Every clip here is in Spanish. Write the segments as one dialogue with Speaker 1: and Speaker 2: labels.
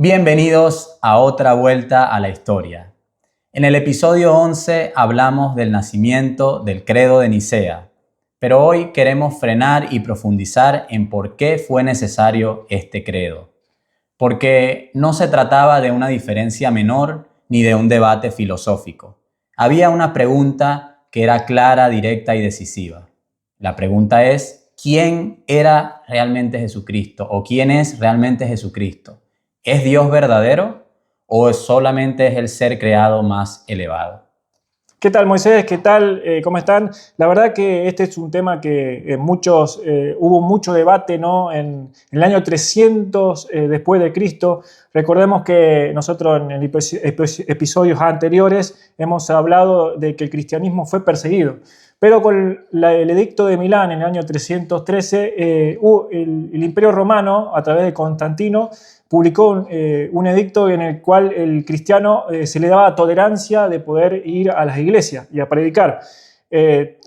Speaker 1: Bienvenidos a otra vuelta a la historia. En el episodio 11 hablamos del nacimiento del Credo de Nicea, pero hoy queremos frenar y profundizar en por qué fue necesario este credo. Porque no se trataba de una diferencia menor ni de un debate filosófico. Había una pregunta que era clara, directa y decisiva. La pregunta es, ¿quién era realmente Jesucristo? ¿O quién es realmente Jesucristo? ¿Es Dios verdadero o solamente es el ser creado más elevado?
Speaker 2: ¿Qué tal, Moisés? ¿Qué tal? ¿Cómo están? La verdad que este es un tema que hubo mucho debate, ¿no? En el año 300 después de Cristo. Recordemos que nosotros en episodios anteriores hemos hablado de que el cristianismo fue perseguido. Pero con el edicto de Milán en el año 313, el Imperio Romano, a través de Constantino, publicó un edicto en el cual el cristiano se le daba tolerancia de poder ir a las iglesias y a predicar.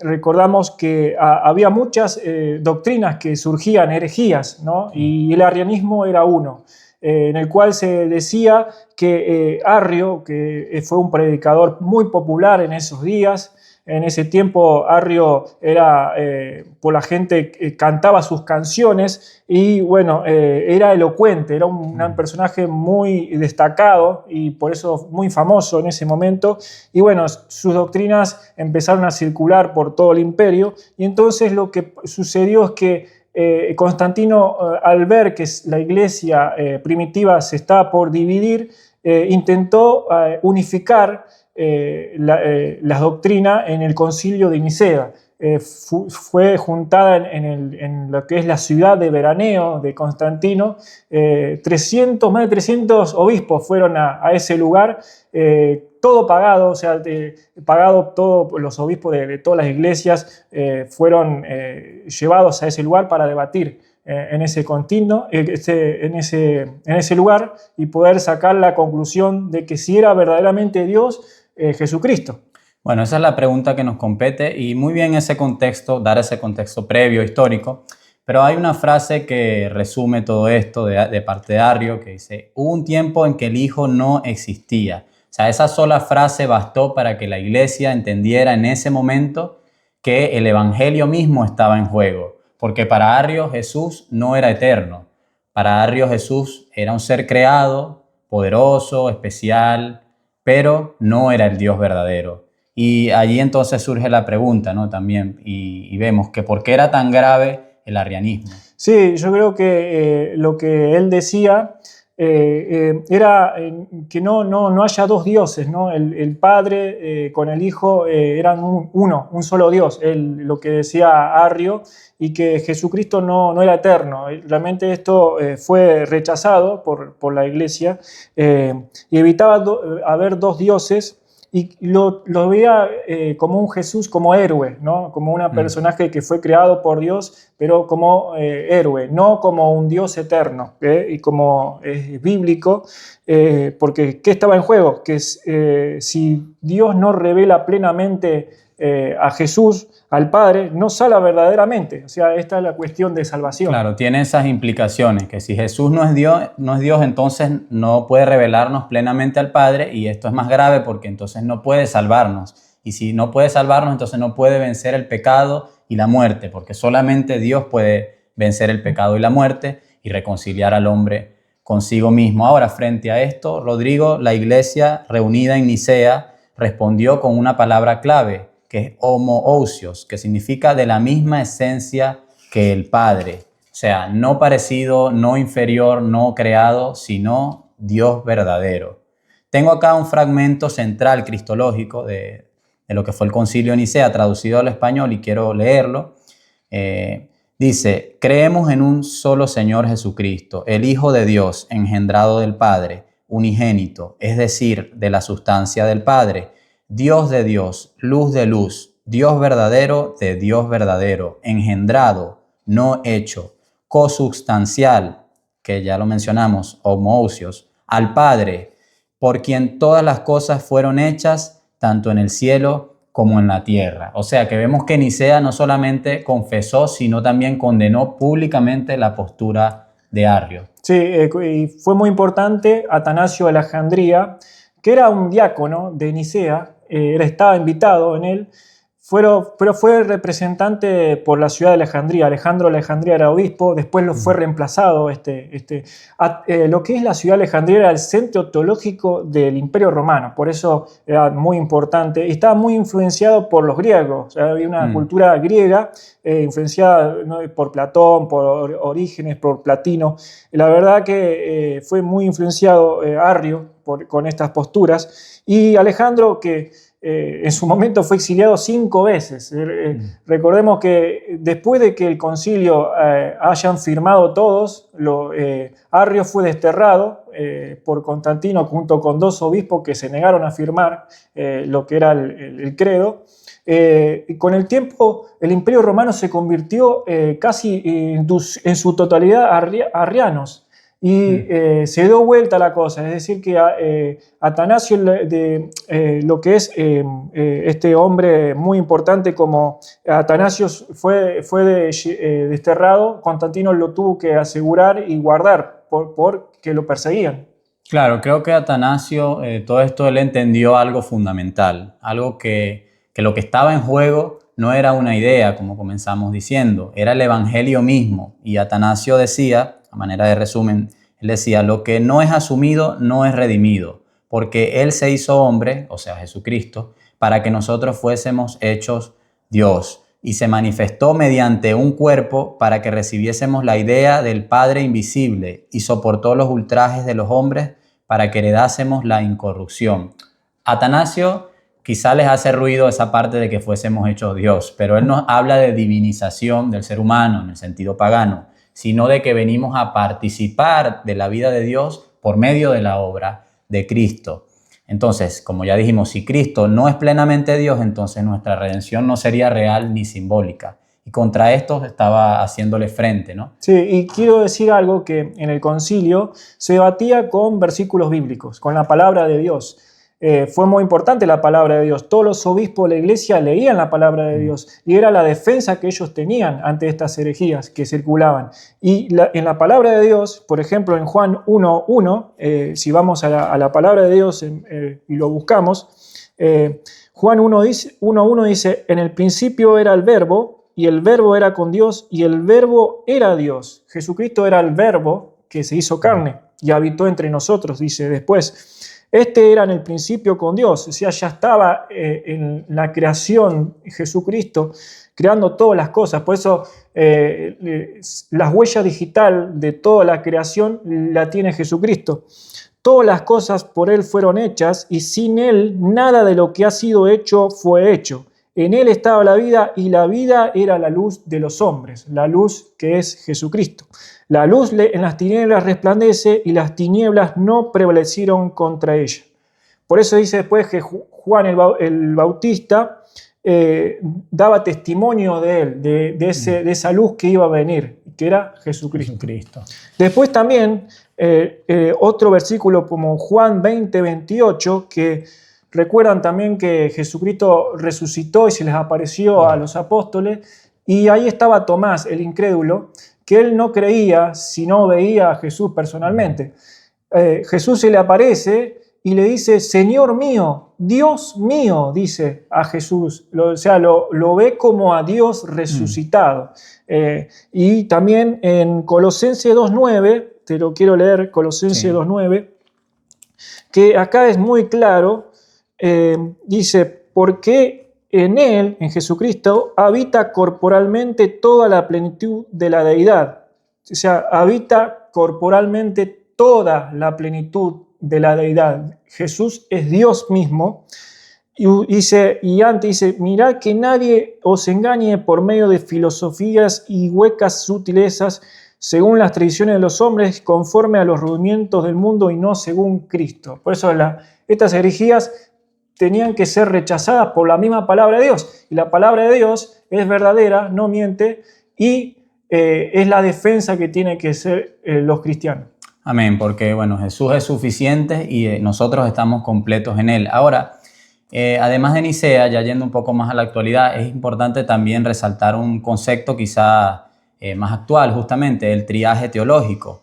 Speaker 2: Recordamos que había muchas doctrinas que surgían, herejías, ¿no? Y el arrianismo era uno, en el cual se decía que Arrio, que fue un predicador muy popular en esos días. En ese tiempo Arrio era, por la gente cantaba sus canciones y bueno, era elocuente, era un personaje muy destacado y por eso muy famoso en ese momento. Y bueno, sus doctrinas empezaron a circular por todo el imperio y entonces lo que sucedió es que Constantino, al ver que la iglesia primitiva se estaba por dividir, intentó unificar la doctrina en el Concilio de Nicea. Fue juntada en lo que es la ciudad de veraneo de Constantino. Más de 300 obispos fueron a ese lugar, todo pagado, o sea, pagado todos los obispos de todas las iglesias fueron llevados a ese lugar para debatir en ese lugar y poder sacar la conclusión de que si era verdaderamente Dios, Jesucristo.
Speaker 1: Bueno, esa es la pregunta que nos compete y muy bien ese contexto, dar ese contexto previo, histórico. Pero hay una frase que resume todo esto de parte de Arrio que dice, hubo un tiempo en que el Hijo no existía. O sea, esa sola frase bastó para que la iglesia entendiera en ese momento que el evangelio mismo estaba en juego. Porque para Arrio Jesús no era eterno. Para Arrio Jesús era un ser creado, poderoso, especial, pero no era el Dios verdadero. Y allí entonces surge la pregunta, ¿no? También, y vemos que por qué era tan grave el arrianismo.
Speaker 2: Sí, yo creo que lo que él decía era que no haya dos dioses, ¿no? El Padre con el Hijo eran un solo Dios, lo que decía Arrio, y que Jesucristo no era eterno. Realmente esto fue rechazado por la Iglesia y evitaba haber dos dioses. Y lo veía como un Jesús, como héroe, ¿no? Como un personaje que fue creado por Dios, pero como héroe, no como un Dios eterno, y como es bíblico, porque ¿qué estaba en juego? Que si Dios no revela plenamente a Jesús, al Padre, no salva verdaderamente. O sea, esta es la cuestión de salvación.
Speaker 1: Claro, tiene esas implicaciones, que si Jesús no es Dios, entonces no puede revelarnos plenamente al Padre, y esto es más grave porque entonces no puede salvarnos. Y si no puede salvarnos, entonces no puede vencer el pecado y la muerte, porque solamente Dios puede vencer el pecado y la muerte y reconciliar al hombre consigo mismo. Ahora, frente a esto, Rodrigo, la iglesia reunida en Nicea respondió con una palabra clave, que es homoousios, que significa de la misma esencia que el Padre. O sea, no parecido, no inferior, no creado, sino Dios verdadero. Tengo acá un fragmento central cristológico de lo que fue el Concilio de Nicea, traducido al español, y quiero leerlo. Dice, creemos en un solo Señor Jesucristo, el Hijo de Dios, engendrado del Padre, unigénito, es decir, de la sustancia del Padre, Dios de Dios, luz de luz, Dios verdadero de Dios verdadero, engendrado, no hecho, consubstancial, que ya lo mencionamos, homoousios, al Padre, por quien todas las cosas fueron hechas, tanto en el cielo como en la tierra. O sea que vemos que Nicea no solamente confesó, sino también condenó públicamente la postura de Arrio.
Speaker 2: Sí, y fue muy importante Atanasio de Alejandría, que era un diácono de Nicea, estaba invitado en él, pero fue representante por la ciudad de Alejandría. Alejandro de Alejandría era obispo, después lo fue reemplazado. Lo que es la ciudad de Alejandría era el centro teológico del Imperio Romano, por eso era muy importante. Y estaba muy influenciado por los griegos, o sea, había una cultura griega influenciada, ¿no?, por Platón, por Orígenes, por Platino. La verdad que fue muy influenciado Arrio con estas posturas. Y Alejandro, que en su momento fue exiliado 5 veces. Recordemos que después de que el concilio hayan firmado todos, Arrio fue desterrado por Constantino junto con 2 obispos que se negaron a firmar lo que era el credo. Y con el tiempo el Imperio Romano se convirtió casi en su totalidad arrianos. Y se dio vuelta la cosa, es decir, que Atanasio, lo que es este hombre muy importante como Atanasio fue desterrado, Constantino lo tuvo que asegurar y guardar porque lo perseguían.
Speaker 1: Claro, creo que Atanasio, todo esto él entendió algo fundamental, algo que lo que estaba en juego no era una idea, como comenzamos diciendo, era el evangelio mismo. Y Atanasio decía, a manera de resumen, él decía, lo que no es asumido no es redimido, porque Él se hizo hombre, o sea, Jesucristo, para que nosotros fuésemos hechos Dios, y se manifestó mediante un cuerpo para que recibiésemos la idea del Padre invisible, y soportó los ultrajes de los hombres para que heredásemos la incorrupción. Atanasio quizá les hace ruido esa parte de que fuésemos hechos Dios, pero él nos habla de divinización del ser humano en el sentido pagano, sino de que venimos a participar de la vida de Dios por medio de la obra de Cristo. Entonces, como ya dijimos, si Cristo no es plenamente Dios, entonces nuestra redención no sería real ni simbólica. Y contra esto estaba haciéndole frente, ¿no?
Speaker 2: Sí, y quiero decir algo que en el concilio se debatía con versículos bíblicos, con la palabra de Dios. Fue muy importante la palabra de Dios. Todos los obispos de la iglesia leían la palabra de Dios y era la defensa que ellos tenían ante estas herejías que circulaban. Y en la palabra de Dios, por ejemplo, en Juan 1:1, si vamos a la palabra de Dios y lo buscamos, Juan 1:1 dice, en el principio era el verbo y el verbo era con Dios y el verbo era Dios. Jesucristo era el verbo que se hizo carne y habitó entre nosotros, dice después. Este era en el principio con Dios, o sea, ya estaba en la creación Jesucristo, creando todas las cosas. Por eso las huellas digital de toda la creación la tiene Jesucristo. Todas las cosas por Él fueron hechas y sin Él nada de lo que ha sido hecho fue hecho. En Él estaba la vida y la vida era la luz de los hombres, la luz que es Jesucristo. La luz en las tinieblas resplandece y las tinieblas no prevalecieron contra ella. Por eso dice después que Juan el Bautista daba testimonio de él, de esa luz que iba a venir, que era Jesucristo. Después también otro versículo como Juan 20:28, que recuerdan también que Jesucristo resucitó y se les apareció a los apóstoles, y ahí estaba Tomás, el incrédulo, que él no creía si no veía a Jesús personalmente. Jesús se le aparece y le dice, Señor mío, Dios mío, dice a Jesús. O sea, lo ve como a Dios resucitado. Y también en Colosenses 2:9, te lo quiero leer, Colosenses 2:9, que acá es muy claro, dice, porque en Él, en Jesucristo, habita corporalmente toda la plenitud de la deidad. O sea, habita corporalmente toda la plenitud de la deidad. Jesús es Dios mismo. Y antes dice, mirad que nadie os engañe por medio de filosofías y huecas sutilezas, según las tradiciones de los hombres, conforme a los rudimientos del mundo y no según Cristo. Por eso estas herejías tenían que ser rechazadas por la misma palabra de Dios. Y la palabra de Dios es verdadera, no miente, y es la defensa que tienen que ser los cristianos.
Speaker 1: Amén, porque bueno, Jesús es suficiente y nosotros estamos completos en Él. Ahora, además de Nicea, ya yendo un poco más a la actualidad, es importante también resaltar un concepto quizá más actual, justamente el triaje teológico.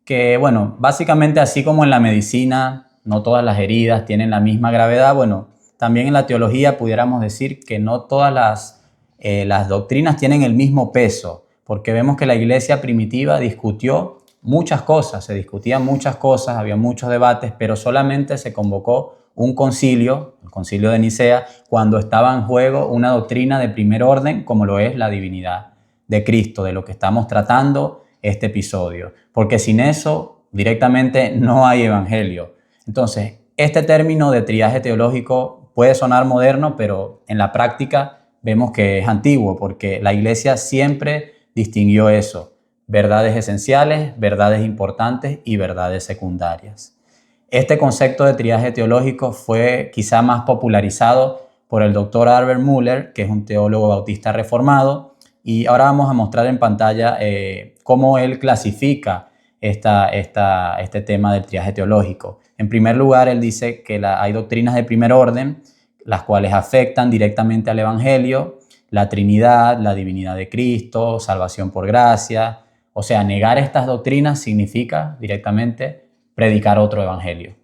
Speaker 1: que, bueno, básicamente así como en la medicina no todas las heridas tienen la misma gravedad, bueno, también en la teología pudiéramos decir que no todas las doctrinas tienen el mismo peso, porque vemos que la iglesia primitiva discutió muchas cosas, se discutían muchas cosas, había muchos debates, pero solamente se convocó un concilio, el concilio de Nicea, cuando estaba en juego una doctrina de primer orden, como lo es la divinidad de Cristo, de lo que estamos tratando este episodio, porque sin eso directamente no hay evangelio. Entonces, este término de triaje teológico puede sonar moderno, pero en la práctica vemos que es antiguo, porque la iglesia siempre distinguió eso: verdades esenciales, verdades importantes y verdades secundarias. Este concepto de triaje teológico fue quizá más popularizado por el doctor Albert Müller, que es un teólogo bautista reformado, y ahora vamos a mostrar en pantalla cómo él clasifica este tema del triaje teológico. En primer lugar, él dice que hay doctrinas de primer orden, las cuales afectan directamente al Evangelio, la Trinidad, la divinidad de Cristo, salvación por gracia. O sea, negar estas doctrinas significa directamente predicar otro evangelio.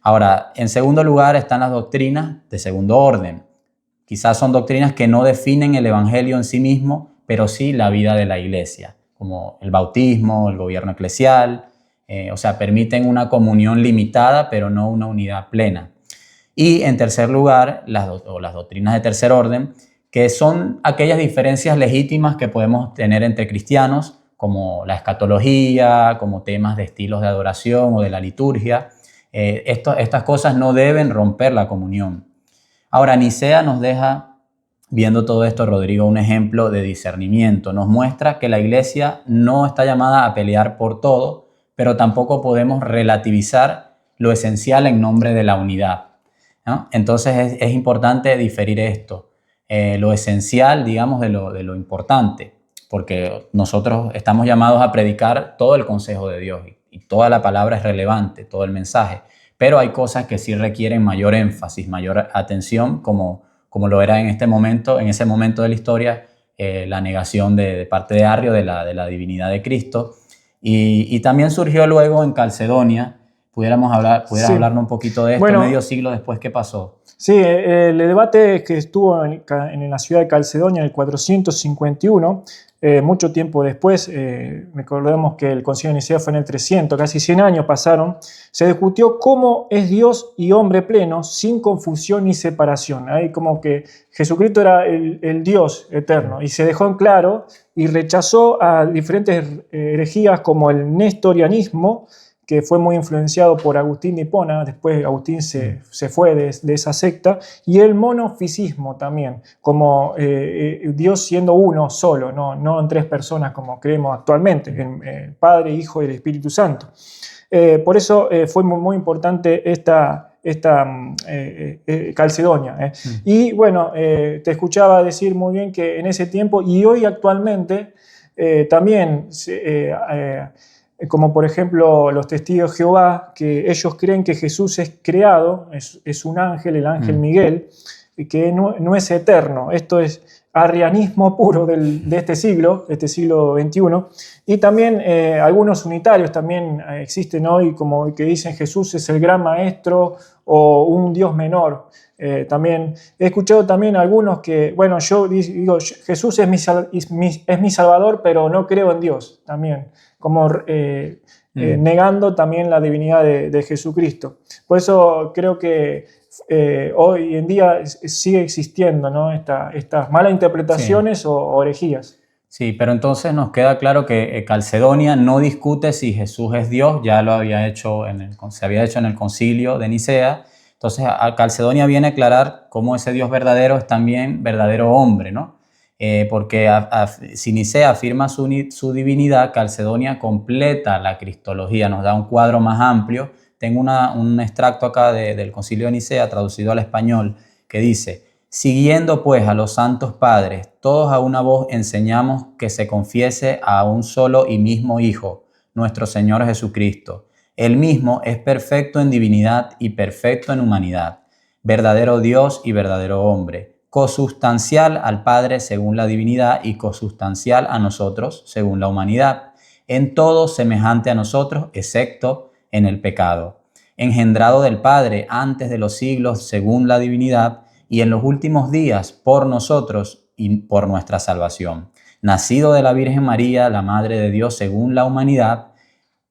Speaker 1: Ahora, en segundo lugar están las doctrinas de segundo orden. Quizás son doctrinas que no definen el evangelio en sí mismo, pero sí la vida de la iglesia, como el bautismo, el gobierno eclesial, o sea, permiten una comunión limitada, pero no una unidad plena. Y en tercer lugar, las doctrinas de tercer orden, que son aquellas diferencias legítimas que podemos tener entre cristianos, como la escatología, como temas de estilos de adoración o de la liturgia. Estas cosas no deben romper la comunión. Ahora, Nicea nos deja, viendo todo esto, Rodrigo, un ejemplo de discernimiento. Nos muestra que la iglesia no está llamada a pelear por todo, pero tampoco podemos relativizar lo esencial en nombre de la unidad, ¿no? Entonces es importante diferir esto, lo esencial, digamos, de lo importante, porque nosotros estamos llamados a predicar todo el consejo de Dios y toda la palabra es relevante, todo el mensaje, pero hay cosas que sí requieren mayor énfasis, mayor atención, como lo era en ese momento de la historia, la negación de parte de Arrio de la divinidad de Cristo. Y también surgió luego en Calcedonia. ¿Pudieras hablarnos un poquito de esto, bueno, medio siglo después? ¿Qué pasó?
Speaker 2: Sí, el debate que estuvo en la ciudad de Calcedonia en el 451, mucho tiempo después, recordemos que el concilio de Nicea fue en el 300, casi 100 años pasaron, se discutió cómo es Dios y hombre pleno, sin confusión ni separación. Ahí como que Jesucristo era el Dios eterno, y se dejó en claro y rechazó a diferentes herejías como el nestorianismo, que fue muy influenciado por Agustín de Hipona. Después Agustín se fue de esa secta, y el monofisismo también, como Dios siendo uno solo, no en tres personas como creemos actualmente, en Padre, Hijo y el Espíritu Santo. Por eso fue muy importante esta Calcedonia. Y bueno, te escuchaba decir muy bien que en ese tiempo y hoy actualmente también como por ejemplo los testigos de Jehová, que ellos creen que Jesús es creado, es un ángel, el ángel Miguel, que no es eterno. Esto es arrianismo puro de este siglo XXI. Y también algunos unitarios también existen hoy, como que dicen Jesús es el gran maestro o un Dios menor. También he escuchado también algunos que, bueno, yo digo, Jesús es mi Salvador, pero no creo en Dios también, como negando también la divinidad de Jesucristo. Por eso creo que hoy en día sigue existiendo, ¿no? Estas malas interpretaciones, sí, o herejías.
Speaker 1: Sí, pero entonces nos queda claro que Calcedonia no discute si Jesús es Dios, ya lo había hecho se había hecho en el concilio de Nicea. Entonces a Calcedonia viene a aclarar cómo ese Dios verdadero es también verdadero hombre, ¿no? Porque si Nicea afirma su divinidad, Calcedonia completa la cristología, nos da un cuadro más amplio. Tengo un extracto acá del concilio de Nicea traducido al español que dice: siguiendo pues a los santos padres, todos a una voz enseñamos que se confiese a un solo y mismo Hijo, nuestro Señor Jesucristo. Él mismo es perfecto en divinidad y perfecto en humanidad, verdadero Dios y verdadero hombre, cosustancial al Padre según la divinidad y cosustancial a nosotros según la humanidad. en todo semejante a nosotros, excepto en el pecado, engendrado del Padre antes de los siglos según la divinidad, y en los últimos días por nosotros y por nuestra salvación, nacido de la Virgen María, la Madre de Dios según la humanidad,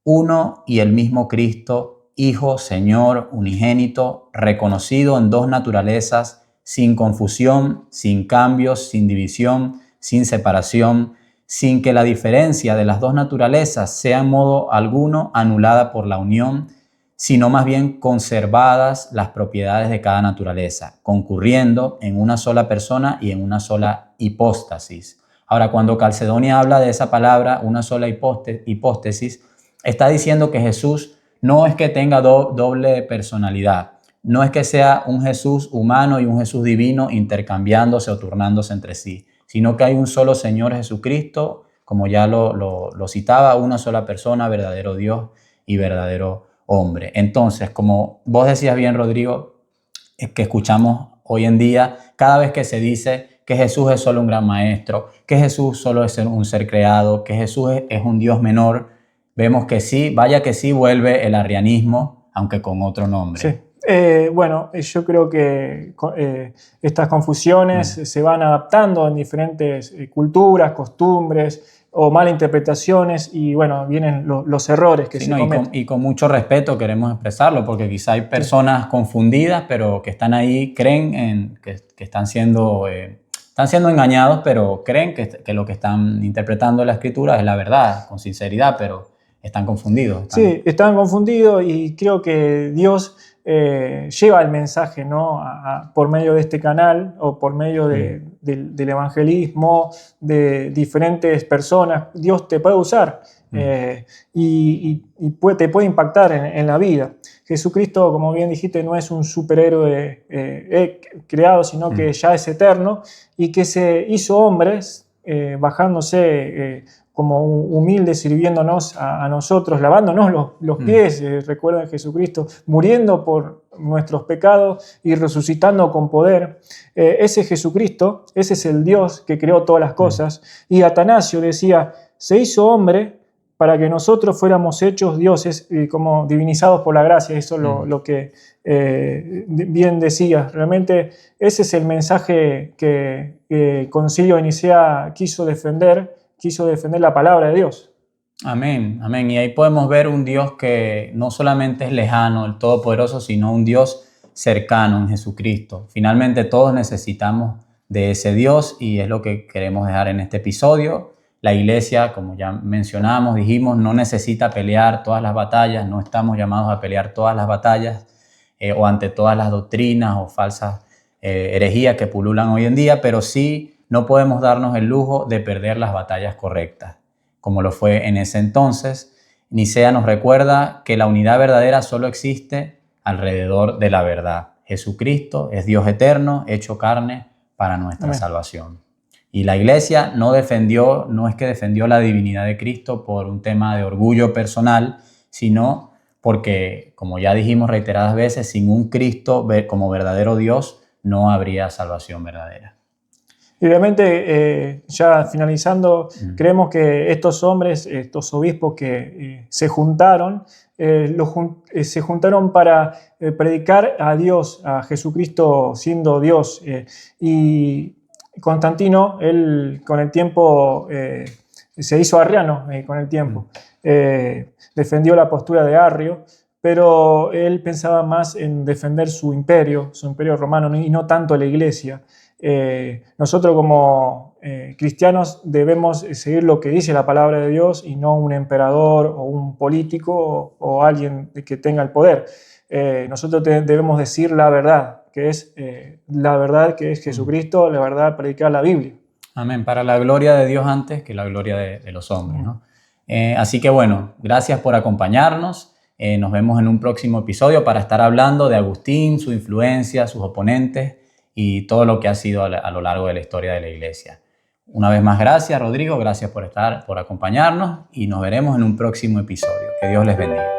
Speaker 1: uno y el mismo Cristo, Hijo, Señor, unigénito, reconocido en dos naturalezas, sin confusión, sin cambios, sin división, sin separación, sin que la diferencia de las dos naturalezas sea en modo alguno anulada por la unión, sino más bien conservadas las propiedades de cada naturaleza, concurriendo en una sola persona y en una sola hipóstasis. Ahora, cuando Calcedonia habla de esa palabra, una sola hipóstasis, está diciendo que Jesús no es que tenga doble personalidad, no es que sea un Jesús humano y un Jesús divino intercambiándose o turnándose entre sí, sino que hay un solo Señor Jesucristo, como ya lo citaba, una sola persona, verdadero Dios y verdadero hombre. Entonces, como vos decías bien, Rodrigo, es que escuchamos hoy en día, cada vez que se dice que Jesús es solo un gran maestro, que Jesús solo es un ser creado, que Jesús es un Dios menor, vemos que sí, vaya que sí vuelve el arrianismo, aunque con otro nombre.
Speaker 2: Sí. Bueno, yo creo que estas confusiones se van adaptando en diferentes culturas, costumbres o malinterpretaciones y bueno, vienen los errores que
Speaker 1: Sí,
Speaker 2: se
Speaker 1: no,
Speaker 2: cometen.
Speaker 1: y con mucho respeto queremos expresarlo, porque quizá hay personas confundidas, pero que están ahí, creen que están siendo engañados, pero creen que lo que están interpretando la Escritura es la verdad, con sinceridad, pero están confundidos.
Speaker 2: Sí, están confundidos y creo que Dios lleva el mensaje, ¿no? Por medio de este canal o por medio del evangelismo, de diferentes personas. Dios te puede usar y te puede impactar en la vida. Jesucristo, como bien dijiste, no es un superhéroe creado, sino que ya es eterno y que se hizo hombres bajándose como humilde, sirviéndonos a nosotros, lavándonos los pies, recuerden Jesucristo, muriendo por nuestros pecados y resucitando con poder. Ese Jesucristo, ese es el Dios que creó todas las cosas. Y Atanasio decía, se hizo hombre para que nosotros fuéramos hechos dioses, como divinizados por la gracia. Eso es lo que bien decías. Realmente ese es el mensaje que el Concilio de Nicea quiso defender la palabra de Dios.
Speaker 1: Amén, amén. Y ahí podemos ver un Dios que no solamente es lejano, el Todopoderoso, sino un Dios cercano en Jesucristo. Finalmente todos necesitamos de ese Dios y es lo que queremos dejar en este episodio. La iglesia, como ya mencionamos, dijimos, no necesita pelear todas las batallas, no estamos llamados a pelear todas las batallas o ante todas las doctrinas o falsas herejías que pululan hoy en día, pero sí no podemos darnos el lujo de perder las batallas correctas, como lo fue en ese entonces. Nicea nos recuerda que la unidad verdadera solo existe alrededor de la verdad. Jesucristo es Dios eterno, hecho carne para nuestra salvación. Y la iglesia no es que defendió la divinidad de Cristo por un tema de orgullo personal, sino porque, como ya dijimos reiteradas veces, sin un Cristo como verdadero Dios no habría salvación verdadera.
Speaker 2: Y realmente, ya finalizando, creemos que estos hombres, estos obispos que se juntaron para predicar a Dios, a Jesucristo siendo Dios. Y Constantino, él con el tiempo se hizo arriano, con el tiempo. Defendió la postura de Arrio, pero él pensaba más en defender su imperio romano, y no tanto la iglesia. Nosotros como cristianos debemos seguir lo que dice la palabra de Dios y no un emperador o un político o alguien que tenga el poder. Nosotros debemos decir la verdad, que es la verdad que es Jesucristo, la verdad predicar la Biblia.
Speaker 1: Amén, para la gloria de Dios antes que la gloria de los hombres, ¿no? Así que bueno, gracias por acompañarnos. Nos vemos en un próximo episodio para estar hablando de Agustín, su influencia, sus oponentes y todo lo que ha sido a lo largo de la historia de la iglesia. Una vez más, gracias, Rodrigo, gracias por acompañarnos y nos veremos en un próximo episodio. Que Dios les bendiga.